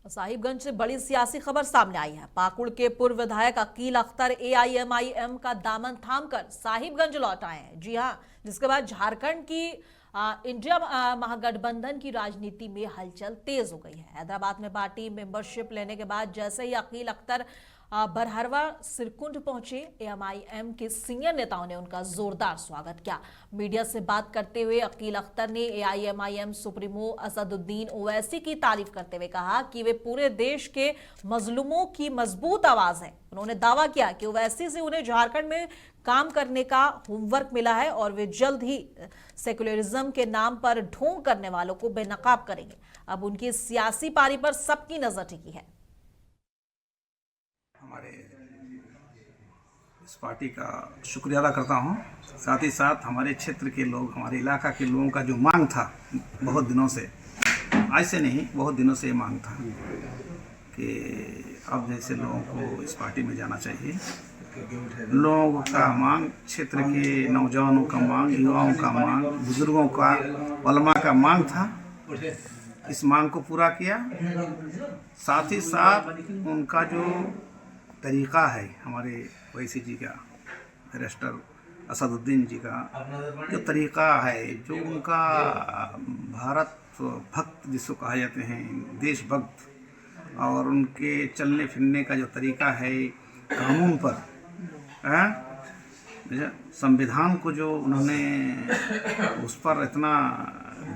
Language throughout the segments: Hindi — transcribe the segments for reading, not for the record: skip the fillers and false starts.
साहिबगंज से बड़ी सियासी खबर सामने आई है। पाकुड़ के पूर्व विधायक अकील अख्तर एआईएमआईएम का दामन थामकर साहिबगंज लौट आए हैं। जी हां, जिसके बाद झारखंड की इंडिया महागठबंधन की राजनीति में हलचल तेज हो गई है। हैदराबाद में पार्टी मेंबरशिप लेने के बाद जैसे ही अकील अख्तर बरहरवा सिरकुंड पहुंचे, एएमआईएम के सीनियर नेताओं ने उनका जोरदार स्वागत किया। मीडिया से बात करते हुए अकील अख्तर ने एआईएमआईएम सुप्रीमो असदुद्दीन ओवैसी की तारीफ करते हुए कहा कि वे पूरे देश के मजलूमों की मजबूत आवाज है। उन्होंने दावा किया कि ओवैसी से उन्हें झारखंड में काम करने का होमवर्क मिला है और वे जल्द ही सेक्युलरिज्म के नाम पर ढोंग करने वालों को बेनकाब करेंगे। अब उनकी सियासी पारी पर सबकी नजर टिकी है। हमारे इस पार्टी का शुक्रिया अदा करता हूं। साथ ही साथ हमारे क्षेत्र के लोग, हमारे इलाका के लोगों का जो मांग था बहुत दिनों से, आज से नहीं बहुत दिनों से ये मांग था कि अब जैसे लोगों को इस पार्टी में जाना चाहिए। लोगों का मांग, क्षेत्र के नौजवानों का मांग, युवाओं का मांग, बुजुर्गों का, उलमा का मांग था। इस मांग को पूरा किया। साथ ही साथ उनका जो तरीक़ा है, हमारे ओवैसी जी का, बैरिस्टर असदुद्दीन जी का जो तरीक़ा है, जो उनका भारत भक्त जिसको कहा जाते हैं, देशभक्त, और उनके चलने फिरने का जो तरीक़ा है, कानून पर, संविधान को जो उन्होंने उस पर इतना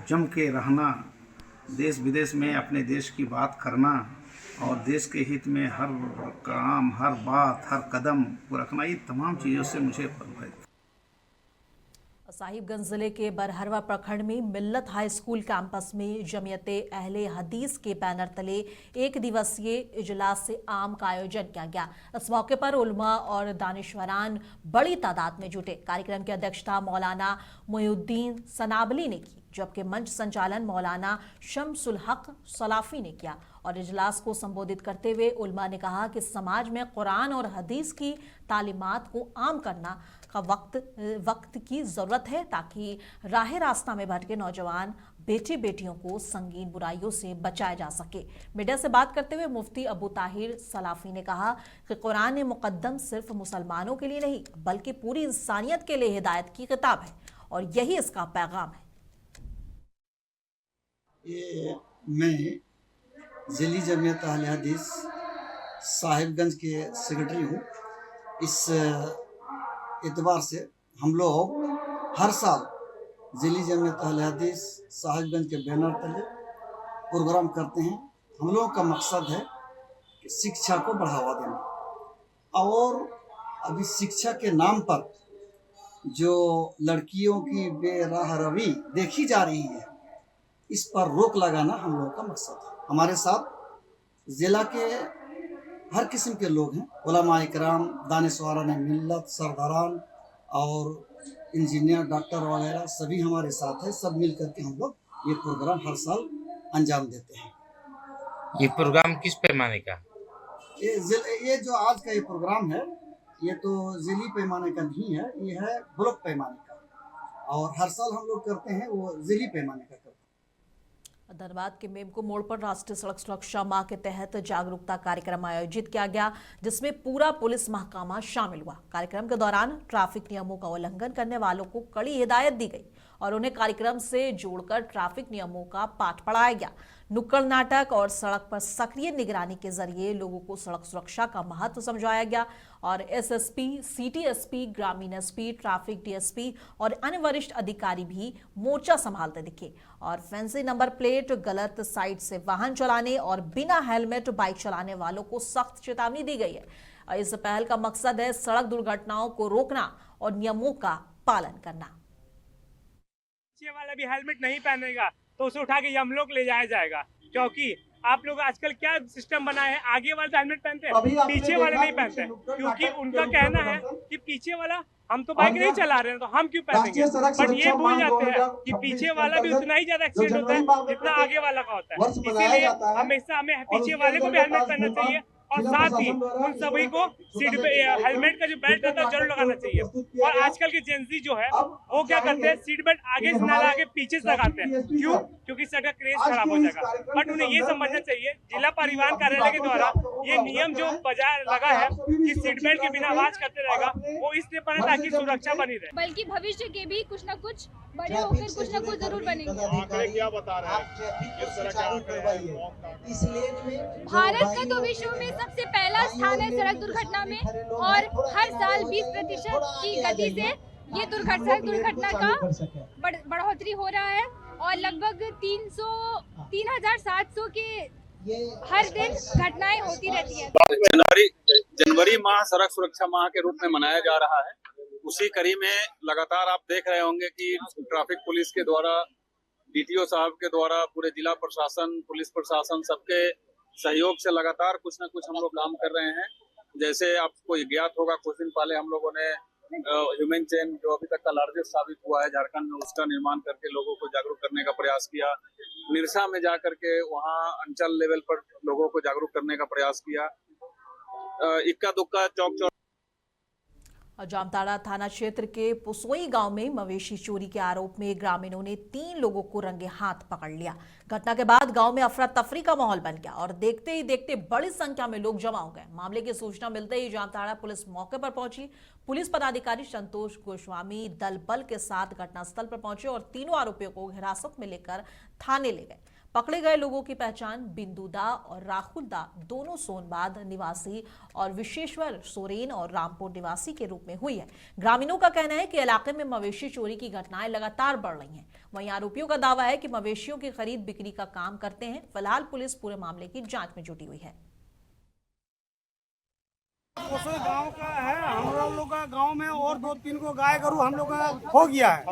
जम के रहना, देश विदेश में अपने देश की बात करना और देश के हित में हर काम, हर बात, हर कदम को रखना, ये तमाम चीज़ों से मुझे प्रभावित। साहिबगंज जिले के बरहरवा प्रखंड में मिल्लत हाई स्कूल कैंपस में जमियते अहले हदीस के बैनर तले एक दिवसीय इजलास से आम का आयोजन किया गया। इस मौके पर उलमा और दानिशवरान बड़ी तादाद में जुटे। कार्यक्रम की अध्यक्षता मौलाना मोयुद्दीन सनाबली ने की, जबकि मंच संचालन मौलाना शमसुल हक सलाफी ने किया। और इजलास को संबोधित करते हुए उलमा ने कहा कि समाज में कुरान और हदीस की तालीमात को आम करना का वक्त की जरूरत है, ताकि राह रास्ता में भटके नौजवान बेटे बेटियों को संगीन बुराइयों से बचाया जा सके। मीडिया से बात करते हुए मुफ्ती अबू ताहिर सलाफी ने कहा कि कुरान मुकद्दम सिर्फ मुसलमानों के लिए नहीं बल्कि पूरी इंसानियत के लिए हिदायत की किताब है और यही इसका पैगाम है। ये मैं जिली जमियत अहले हदीस साहिबगंज के सेक्रेटरी हूँ। इस एतबार से हम लोग हर साल जिली जमियत अहले हदीस साहिबगंज के बैनर तले प्रोग्राम करते हैं। हम लोगों का मकसद है कि शिक्षा को बढ़ावा देना, और अभी शिक्षा के नाम पर जो लड़कियों की बेराह रवी देखी जा रही है, इस पर रोक लगाना हम लोगों का मकसद है। हमारे साथ ज़िला के हर किस्म के लोग हैं, उलमा इकराम, दानिशवारान मिल्लत, सरदारान और इंजीनियर, डॉक्टर वगैरह सभी हमारे साथ हैं। सब मिल करके हम लोग ये प्रोग्राम हर साल अंजाम देते हैं। ये प्रोग्राम किस पैमाने का? ये जो आज का ये प्रोग्राम है, ये तो ज़िली पैमाने का नहीं है, ये है ब्लॉक पैमाने का, और हर साल हम लोग करते हैं वो ज़िली पैमाने का करते हैं। धनबाद के मेमको मोड़ पर राष्ट्रीय सड़क सुरक्षा माह के तहत जागरूकता कार्यक्रम आयोजित किया गया, जिसमें पूरा पुलिस महकमा शामिल हुआ। कार्यक्रम के दौरान ट्रैफिक नियमों का उल्लंघन करने वालों को कड़ी हिदायत दी गई और उन्हें कार्यक्रम से जोड़कर ट्रैफिक नियमों का पाठ पढ़ाया गया। नुक्कड़ नाटक और सड़क पर सक्रिय निगरानी के जरिए लोगों को सड़क सुरक्षा का महत्व समझाया गया और एसएसपी, सिटी एसपी, ग्रामीण एसपी, ट्रैफिक डीएसपी और अन्य वरिष्ठ अधिकारी भी मोर्चा संभालते दिखे। और फैंसी नंबर प्लेट, गलत साइड से वाहन चलाने और बिना हेलमेट बाइक चलाने वालों को सख्त चेतावनी दी गई है। इस पहल का मकसद है सड़क दुर्घटनाओं को रोकना और नियमों का पालन करना। पीछे वाला भी हेलमेट नहीं पहनेगा तो उसे उठा के हम लोग ले जाया जाएगा, क्योंकि आप लोग आजकल क्या सिस्टम बनाए हैं, आगे वाले हेलमेट पहनते हैं, पीछे वाले नहीं पहनते हैं, क्योंकि उनका कहना है कि पीछे वाला, हम तो बाइक नहीं चला रहे हैं तो हम क्यों पहनेंगे। बट ये भूल जाते हैं कि पीछे वाला भी उतना ही ज्यादा एक्सीडेंट होता है जितना आगे वाला का होता है। इसीलिए हमेशा हमें पीछे वाले को भी हेलमेट पहनना चाहिए और साथ ही उन सभी को सीट पे हेलमेट का जो बेल्ट रहता है जरूर लगाना चाहिए। और आजकल के जेंजी जो है वो क्या करते हैं, सीट बेल्ट आगे से ना लगा के पीछे से लगाते हैं। क्यों? क्योंकि इससे का क्रेज खराब हो जाएगा। बट उन्हें ये समझना चाहिए जिला परिवहन कार्यालय के द्वारा ये नियम जो बजा लगा है कि सीट बेल्ट के बिना आवाज करते रहेगा, वो इसलिए बना ताकि सुरक्षा बनी रहे, बल्कि भविष्य के भी कुछ न कुछ बड़े होकर कुछ न कुछ जरूर बनेंगे। आंकड़े क्या बता रहे हैं? किस तरह के आंकड़े हैं? भारत का तो विश्व में सबसे पहला स्थान है सड़क दुर्घटना में, और हर साल 20% की गति से ये सड़क दुर्घटना का बढ़ोतरी हो रहा है, और लगभग 3,700 के हर दिन घटनाएं होती रहती है। जनवरी माह सड़क सुरक्षा माह के रूप में मनाया जा रहा है। उसी कड़ी में लगातार आप देख रहे होंगे कि ट्रैफिक पुलिस के द्वारा, डीटीओ साहब के द्वारा, पूरे जिला प्रशासन, पुलिस प्रशासन सबके सहयोग से लगातार कुछ न कुछ हम लोग काम कर रहे हैं। जैसे आपको ज्ञात होगा, कुछ दिन पहले हम लोगों ने ह्यूमन चेन जो अभी तक का लार्जेस्ट साबित हुआ है झारखंड में, उसका निर्माण करके लोगों को जागरूक करने का प्रयास किया। निरसा में जा करके वहाँ अंचल लेवल पर लोगों को जागरूक करने का प्रयास किया। इक्का दुक्का चौक जामताड़ा थाना क्षेत्र के पुसोई गांव में मवेशी चोरी के आरोप में ग्रामीणों ने 3 लोगों को रंगे हाथ पकड़ लिया। घटना के बाद गांव में अफरा तफरी का माहौल बन गया और देखते ही देखते बड़ी संख्या में लोग जमा हो गए। मामले की सूचना मिलते ही जामताड़ा पुलिस मौके पर पहुंची। पुलिस पदाधिकारी संतोष गोस्वामी दल बल के साथ घटनास्थल पर पहुंचे और तीनों आरोपियों को हिरासत में लेकर थाने ले गए। पकड़े गए लोगों की पहचान बिंदु दा और राहुल दा, दोनों सोनबाद निवासी, और विशेश्वर सोरेन और रामपुर निवासी के रूप में हुई है। ग्रामीणों का कहना है कि इलाके में मवेशी चोरी की घटनाएं लगातार बढ़ रही हैं। वहीं आरोपियों का दावा है कि मवेशियों की खरीद बिक्री का काम करते हैं। फिलहाल पुलिस पूरे मामले की जांच में जुटी हुई है। गांव का है, हम लोग का गांव में और 2-3 को गाय गरु हम लोग का खो गया है,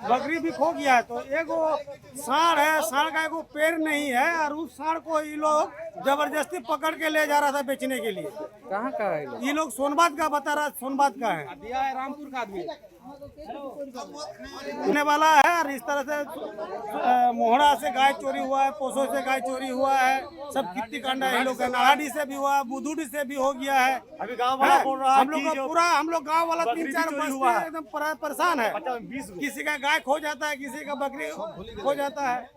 बकरी भी खो गया है। तो एगो सांड है, सांड का एगो पैर नहीं है, और उस सांड को ये लोग जबरदस्ती पकड़ के ले जा रहा था बेचने के लिए। कहाँ का है ये लोग? सोनबाद का बता रहा, सोनबाद का है, दिया है रामपुर का आदमी होने वाला है। और इस तरह से मोहड़ा से गाय चोरी हुआ है, पोसो से गाय चोरी हुआ है, सब कितनी कांड है। लोग नालाडी से भी हुआ, बुदुडी से भी हो गया है। अभी गांव वाला बोल रहा है, हम लोग गांव वाला 3-4 बस्ती एकदम परेशान है। किसी का गाय खो जाता है, किसी का बकरी खो जाता है।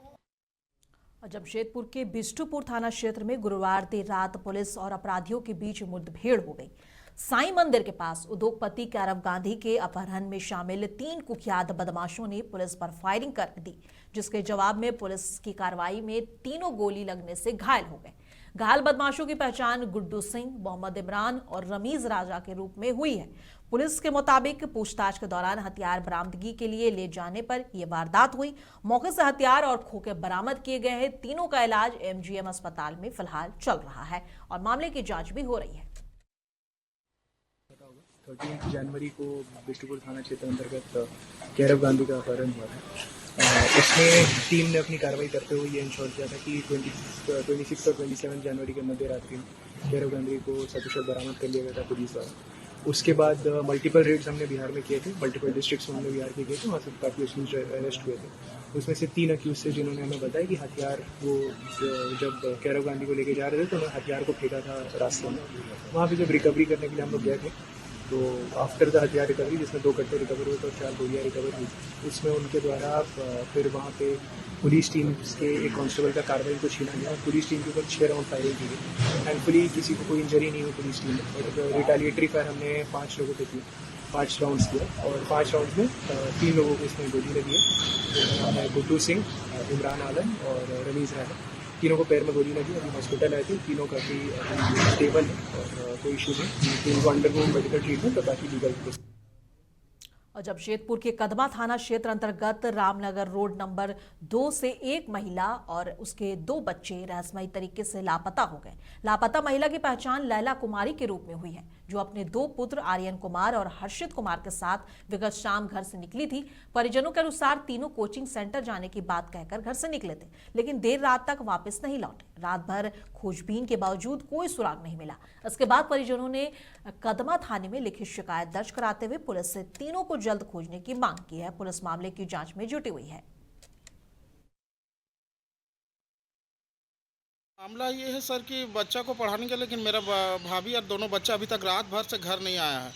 जमशेदपुर के बिष्टुपुर थाना क्षेत्र में गुरुवार देर रात पुलिस और अपराधियों के बीच मुठभेड़ हो गई। साईं मंदिर के पास उद्योगपति कैरव गांधी के अपहरण में शामिल 3 कुख्यात बदमाशों ने पुलिस पर फायरिंग कर दी, जिसके जवाब में पुलिस की कार्रवाई में तीनों गोली लगने से घायल हो गए। घायल बदमाशों की पहचान गुड्डू सिंह, मोहम्मद इमरान और रमीज राजा के रूप में हुई है। पुलिस के मुताबिक पूछताछ के दौरान हथियार बरामदगी के लिए ले जाने पर यह वारदात हुई। मौके से हथियार और खोखे बरामद किए गए हैं। तीनों का इलाज एमजीएम अस्पताल में फिलहाल चल रहा है और मामले की जांच भी हो रही है। 13 जनवरी को बिष्टुपुर थाना क्षेत्र अंतर्गत कैरव गांधी का अपहरण हुआ है। उसमें टीम ने अपनी कार्रवाई करते हुए ये इंश्योर किया था कि 26 और 27 जनवरी के मध्य रात्रि में कैरव गांधी को सकुशल बरामद कर लिया गया था पुलिस द्वारा। उसके बाद मल्टीपल रेड्स हमने बिहार में किए थे, मल्टीपल डिस्ट्रिक्ट्स में हमने बिहार के किए थे, वहाँ से काफ़ी उसमें अरेस्ट हुए थे। उसमें से 3 अक्यूज थे जिन्होंने हमें बताया कि हथियार वो जब कैरव गांधी को लेके जा रहे थे तो उन्होंने हथियार को फेंका था रास्ते में। वहाँ पे जब रिकवरी करने के लिए हम लोग गए थे तो आफ्टर द हथियार रिकवरी, जिसमें 2 कट्टे रिकवर हुए थे और 4 गोलियाँ रिकवर हुई, उसमें उनके द्वारा फिर वहाँ पे पुलिस टीम के एक कांस्टेबल का कार्रवाई को छीना गया। पुलिस टीम के ऊपर 6 राउंड फायरिंग की गई। थैंकफुली किसी को कोई इंजरी नहीं हुई पुलिस टीम में, और रिटेलिएटरी फायर हमने 5 लोगों पे किया, 5 राउंड्स किया, और 5 राउंड्स में 3 लोगों को इसमें गोली लगी है, गुड्डू सिंह, इमरान आलम और रमीज राजा। तीनों को पैर में गोली लगी, अभी हॉस्पिटल आए थे। तीनों काफ़ी स्टेबल है और कोई इशू नहीं। इनको अंडरगो मेडिकल ट्रीटमेंट और बाकी लीगल। और जमशेदपुर के कदमा थाना क्षेत्र अंतर्गत रामनगर रोड नंबर 2 से एक महिला और उसके 2 बच्चे रहस्यमयी तरीके से लापता हो गए। लापता महिला की पहचान लैला कुमारी के रूप में हुई है, जो अपने 2 पुत्र आर्यन कुमार और हर्षित कुमार के साथ विगत शाम घर से निकली थी। परिजनों के अनुसार तीनों कोचिंग सेंटर जाने की बात कहकर घर से निकले थे, लेकिन देर रात तक वापस नहीं लौटे। रात भर खोजबीन के बावजूद कोई सुराग नहीं मिला। इसके बाद परिजनों ने कदमा थाने में लिखित शिकायत दर्ज कराते हुए पुलिस से तीनों को जल्द खोजने की मांग की है। पुलिस मामले की जांच में जुटी हुई है। मामला ये है सर कि बच्चा को पढ़ाने के, लेकिन मेरा भाभी और दोनों बच्चा अभी तक रात भर से घर नहीं आया है।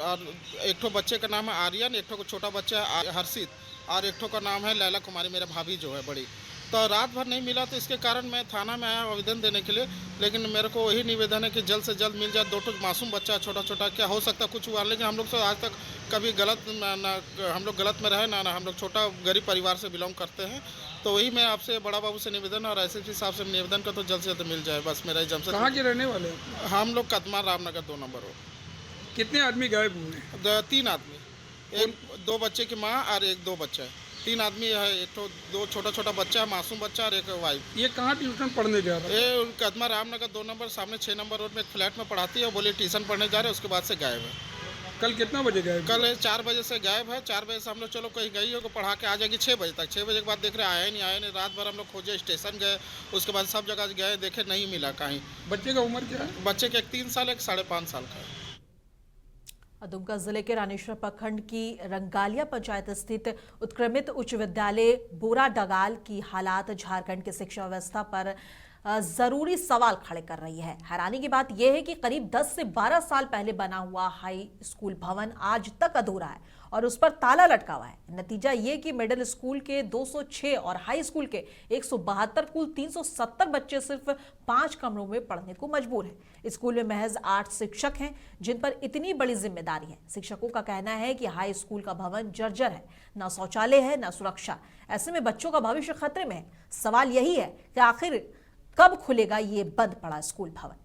और एक ठो बच्चे का नाम है आर्यन, एक ठो को छोटा बच्चा है हर्षित, और एक ठो का नाम है लैला कुमारी, मेरा भाभी जो है बड़ी। तो रात भर नहीं मिला, तो इसके कारण मैं थाना में आया आवेदन देने के लिए। लेकिन मेरे को वही निवेदन है कि जल्द से जल्द मिल जाए। 2 मासूम बच्चा छोटा छोटा, क्या हो सकता कुछ हुआ, लेकिन हम लोग तो आज तक कभी गलत ना हम लोग गलत में रहे ना हम लोग छोटा गरीब परिवार से बिलोंग करते हैं। तो वही मैं आपसे बड़ा बाबू से निवेदन और एसएसपी साहब से निवेदन कर, तो जल्द से जल्द मिल जाए बस मेरा जमशेद। कहाँ के रहने वाले? हम लोग कदमा रामनगर 2 नंबर रोड। कितने आदमी गायब हुए? 3 आदमी, 2 बच्चे की माँ और 2 बच्चा है। 3 आदमी है, एक तो 2 छोटा छोटा बच्चा है, मासूम बच्चा, और एक वाइफ। ये कहाँ ट्यूशन पढ़ने जा रहा है? ये कदमा रामनगर 2 नंबर सामने 6 नंबर रोड में एक फ्लैट में पढ़ाती है। बोले ट्यूशन पढ़ने जा रहे हैं, उसके बाद से गायब है। कल कितना बजे गायब? कल 4 बजे से गायब है। 4 बजे से हम लोग चलो कहीं गई हो, पढ़ा के आ जाएगी 6 बजे तक। 6 बजे के बाद देख रहे आया नहीं। रात भर हम लोग खोजे, स्टेशन गए, उसके बाद सब जगह गए, देखे नहीं मिला कहीं। बच्चे का उम्र क्या है? बच्चे के एक 3 साल, एक 5.5 साल का है। दुमका जिले के रानेश्वर प्रखंड की रंगालिया पंचायत स्थित उत्क्रमित उच्च विद्यालय बोरा डगाल की हालात झारखंड की शिक्षा व्यवस्था पर जरूरी सवाल खड़े कर रही है। हैरानी की बात यह है कि करीब 10 से 12 साल पहले बना हुआ हाई स्कूल भवन आज तक अधूरा है और उस पर ताला लटका हुआ है। नतीजा ये कि मिडिल स्कूल के 206 और हाई स्कूल के 172 कुल 370 बच्चे सिर्फ 5 कमरों में पढ़ने को मजबूर हैं। स्कूल में महज 8 शिक्षक हैं जिन पर इतनी बड़ी जिम्मेदारी है। शिक्षकों का कहना है कि हाई स्कूल का भवन जर्जर है, न शौचालय है न सुरक्षा। ऐसे में बच्चों का भविष्य खतरे में है। सवाल यही है कि आखिर कब खुलेगा ये बंद पड़ा स्कूल भवन।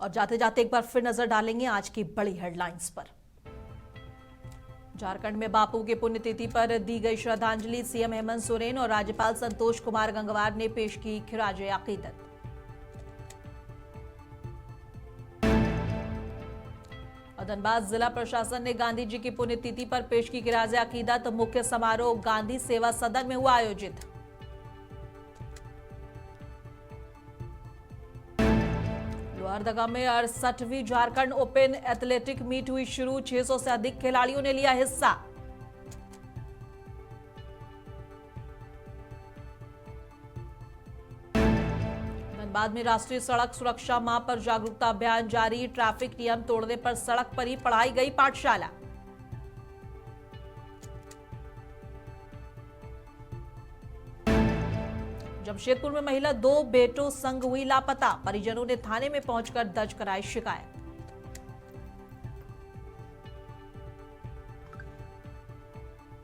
और जाते जाते एक बार फिर नजर डालेंगे आज की बड़ी हेडलाइंस पर। झारखंड में बापू की पुण्यतिथि पर दी गई श्रद्धांजलि। सीएम हेमंत सोरेन और राज्यपाल संतोष कुमार गंगवार ने पेश की खिराजे अकीदत। और धनबाद जिला प्रशासन ने गांधी जी की पुण्यतिथि पर पेश की खिराजे अकीदत। मुख्य समारोह गांधी सेवा सदन में हुआ आयोजित। लोहरदगा में 68वीं झारखंड ओपन एथलेटिक मीट हुई शुरू। 600 से अधिक खिलाड़ियों ने लिया हिस्सा। धनबाद में राष्ट्रीय सड़क सुरक्षा माह पर जागरूकता अभियान जारी। ट्रैफिक नियम तोड़ने पर सड़क पर ही पढ़ाई गई पाठशाला। जमशेदपुर में महिला 2 बेटों संग हुई लापता। परिजनों ने थाने में पहुंचकर दर्ज कराई शिकायत।